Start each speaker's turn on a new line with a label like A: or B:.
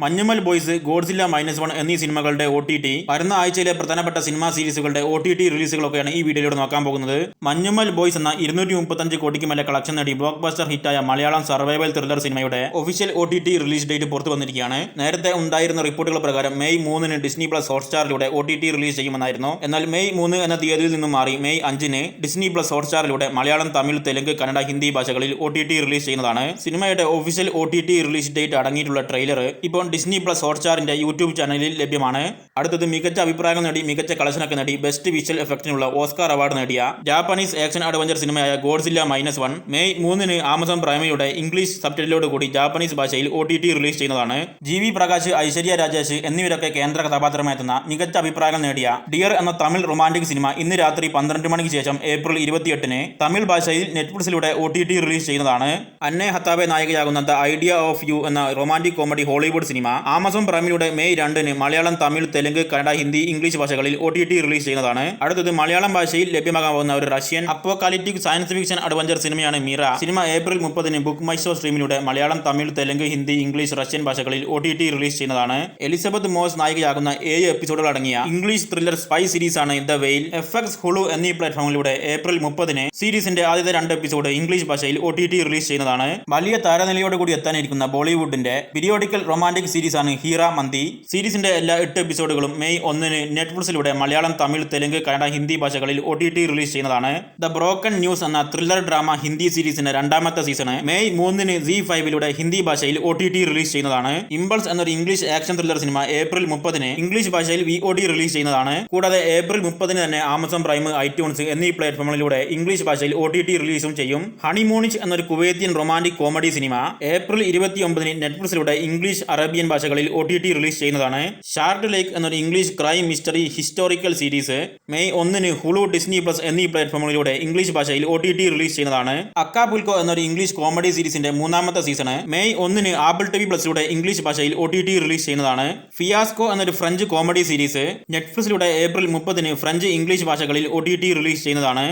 A: Manjummel boys, Godzilla -1 എന്നീ സിനിമകളുടെ OTT, വരുന്ന ആഴ്ചയിലെ പ്രധാനപ്പെട്ട സിനിമാ സീരീസുകളുടെ OTT റിലീസുകളൊക്കെയാണ് ഈ വീഡിയോയിലൂടെ നോക്കാൻ പോകുന്നത്. മഞ്ഞുമൽ ബോയ്സ് എന്ന 235 കോടിക്ക് മേലെ കളക്ഷൻ നേടി ബ്ലോക്ക് ബസ്റ്റർ ഹിറ്റായ മലയാളം സർവൈവൽ ത്രില്ലർ സിനിമയുടെ ഒഫീഷ്യൽ OTT റിലീസ് ഡേറ്റ് പുറത്തു വന്നിരിക്കുകയാണ്. നേരത്തെ ഉണ്ടായിരുന്ന റിപ്പോർട്ടുകൾ പ്രകാരം മെയ് 3-ന് ഡിസ്നി പ്ലസ് ഹോട്ട്സ്റ്റാറിലൂടെ OTT റിലീസ് ചെയ്യുമെന്നായിരുന്നു. എന്നാൽ മെയ് 3 എന്ന തീയതിയിൽ നിന്നും മാറി മെയ് 5-ന് ഡിസ്നി പ്ലസ് ഹോട്ട്സ്റ്റാറിലൂടെ മലയാളം, തമിഴ്, തെലുങ്ക്, കന്നഡ, ഹിന്ദി ഭാഷകളിൽ OTT റിലീസ് ചെയ്യുന്നതാണ്. സിനിമയുടെ ഒഫീഷ്യൽ OTT റിലീസ് ഡേറ്റ് അടങ്ങിയിട്ടുള്ള ട്രെയിലർ ഇപ്പോൾ ഡിസ്നി പ്ലസ് ഹോട്ട്സ്റ്റാറിന്റെ യൂട്യൂബ് ചാനലിൽ ലഭ്യമാണ്. അടുത്തത് മികച്ച അഭിപ്രായങ്ങൾ നേടി മികച്ച കളക്ഷനൊക്കെ നേടി ബെസ്റ്റ് വിഷ്വൽ എഫക്റ്റിനുള്ള ഓസ്കാർ അവാർഡ് നേടിയ ജാപ്പനീസ് ആക്ഷൻ അഡ്വഞ്ചർ സിനിമയായ ഗോഡ്സില്ല -1 മെയ് 3-ന് ആമസോൺ പ്രൈമിലൂടെ ഇംഗ്ലീഷ് സബ്ടൈറ്റിലോട് കൂടി ജാപ്പനീസ് ഭാഷയിൽ OTT റിലീസ് ചെയ്യുന്നതാണ്. GV പ്രകാശ്, ഐശ്വര്യ രാജേഷ് എന്നിവരൊക്കെ കേന്ദ്ര കഥാപാത്രമായെത്തുന്ന മികച്ച അഭിപ്രായങ്ങൾ നേടിയ ഡിയർ എന്ന തമിഴ് റൊമാന്റിക് സിനിമ ഇന്ന് രാത്രി 12 മണിക്ക് ശേഷം ഏപ്രിൽ 28-ന് തമിഴ് ഭാഷയിൽ നെറ്റ്ഫ്ലിക്സിലൂടെ OTT റിലീസ് ചെയ്യുന്നതാണ്. അന്നെ ഹത്താബെ നായികയാകുന്ന ദ ഐഡിയ ഓഫ് യു എന്ന romantic comedy Hollywood cinema Amazon പ്രൈമിലൂടെ മെയ് 2-ന് മലയാളം, തമിഴ്, തെലുങ്ക്, കന്നഡ, ഹിന്ദി, ഇംഗ്ലീഷ് ഭാഷകളിൽ OTT റിലീസ് ചെയ്യുന്നതാണ്. അടുത്തത് മലയാളം ഭാഷയിൽ ലഭ്യമാകാൻ പോകുന്ന ഒരു Russian apocalyptic science fiction adventure സിനിമയാണ് മീറ. സിനിമ ഏപ്രിൽ 30-ന് ബുക്ക് മൈ ഷോ സ്ട്രീമിലൂടെ മലയാളം, തമിഴ്, തെലുങ്ക്, ഹിന്ദി, ഇംഗ്ലീഷ്, റഷ്യൻ ഭാഷകളിൽ OTT റിലീസ് ചെയ്യുന്നതാണ്. എലിസബത്ത് മോസ് നായികയാകുന്ന 7 എപ്പിസോഡുകൾ അടങ്ങിയ ഇംഗ്ലീഷ് ത്രില്ലർ സ്പൈ സീരീസാണ് ദ വെയിൽ. FX, ഹുളു എന്നീ പ്ലാറ്റ്ഫോമിലൂടെ ഏപ്രിൽ 30-ന് സീരീസിന്റെ ആദ്യത്തെ 2 എപ്പിസോഡ് ഇംഗ്ലീഷ് ഭാഷയിൽ OTT റിലീസ് ചെയ്യുന്നതാണ്. വലിയ താരനിലയോടുകൂടി എത്താനിരിക്കുന്ന ബോളിവുഡിന്റെ പീരിയോഡിക്കൽ റൊമാന്റിക് സീരീസാണ് ഹീറ മന്തി. സീരീസിന്റെ എല്ലാ 8 എപ്പിസോഡുകളും മെയ് 1-ന് നെറ്റ്ഫ്ലിക്സിലൂടെ മലയാളം, തമിഴ്, തെലുങ്ക്, കന്നഡ, ഹിന്ദി ഭാഷകളിൽ OTT റിലീസ് ചെയ്യുന്നതാണ്. ദ ബ്രോക്കൺ ന്യൂസ് എന്ന ത്രില്ലർ ഡ്രാമ ഹിന്ദി സീരീസിന്റെ 2ാമത്തെ സീസൺ മെയ് 3-ന് ZEE5-ലൂടെ ഹിന്ദി ഭാഷയിൽ OTT റിലീസ് ചെയ്യുന്നതാണ്. ഇമ്പൾസ് എന്നൊരു English action thriller cinema April 30-ന് ഇംഗ്ലീഷ് ഭാഷയിൽ VOD റിലീസ് ചെയ്യുന്നതാണ്. കൂടാതെ ഏപ്രിൽ 30-ന് തന്നെ ആമസോൺ പ്രൈം, ഐറ്റ്യൂൺസ് എന്നീ പ്ലാറ്റ്ഫോമുകളിലൂടെ ഇംഗ്ലീഷ് ഭാഷയിൽ OTT റിലീസും ചെയ്യും. ഹണിമൂണിച്ച് എന്നൊരു കുവൈത്തിയൻ റൊമാന്റിക് കോമഡി സിനിമ ഏപ്രിൽ 29-ന് നെറ്റ്ഫ്ലിക്സിലൂടെ ഇംഗ്ലീഷ്, അറേബ്യൻ ഭാഷകളിൽ OTT റിലീസ് ചെയ്യുന്നതാണ്. ഷാർഡ് ലേക്ക് എന്നൊരു English crime, mystery, historical series May 1-ന് ഹുളു, ഡിസ്നി പ്ലസ് എന്നീ പ്ലാറ്റ്ഫോമുകളിലൂടെ ഇംഗ്ലീഷ് ഭാഷയിൽ OTT റിലീസ് ചെയ്യുന്നതാണ്. അക്കാപുൽക്കോ എന്നൊരു ഇംഗ്ലീഷ് കോമഡി സീരീസിന്റെ 3ാമത്തെ സീസൺ മെയ് 1-ന് ആപ്പിൾ TV പ്ലസിലൂടെ ഇംഗ്ലീഷ് ഭാഷയിൽ OTT റിലീസ് ചെയ്യുന്നതാണ്. ഫിയാസ്കോ എന്നൊരു ഫ്രഞ്ച് കോമഡി സീരീസ് നെറ്റ്ഫ്ലിക്സിലൂടെ ഏപ്രിൽ 30-ന് ഫ്രഞ്ച്, ഇംഗ്ലീഷ് ഭാഷകളിൽ OTT റിലീസ് ചെയ്യുന്നതാണ്.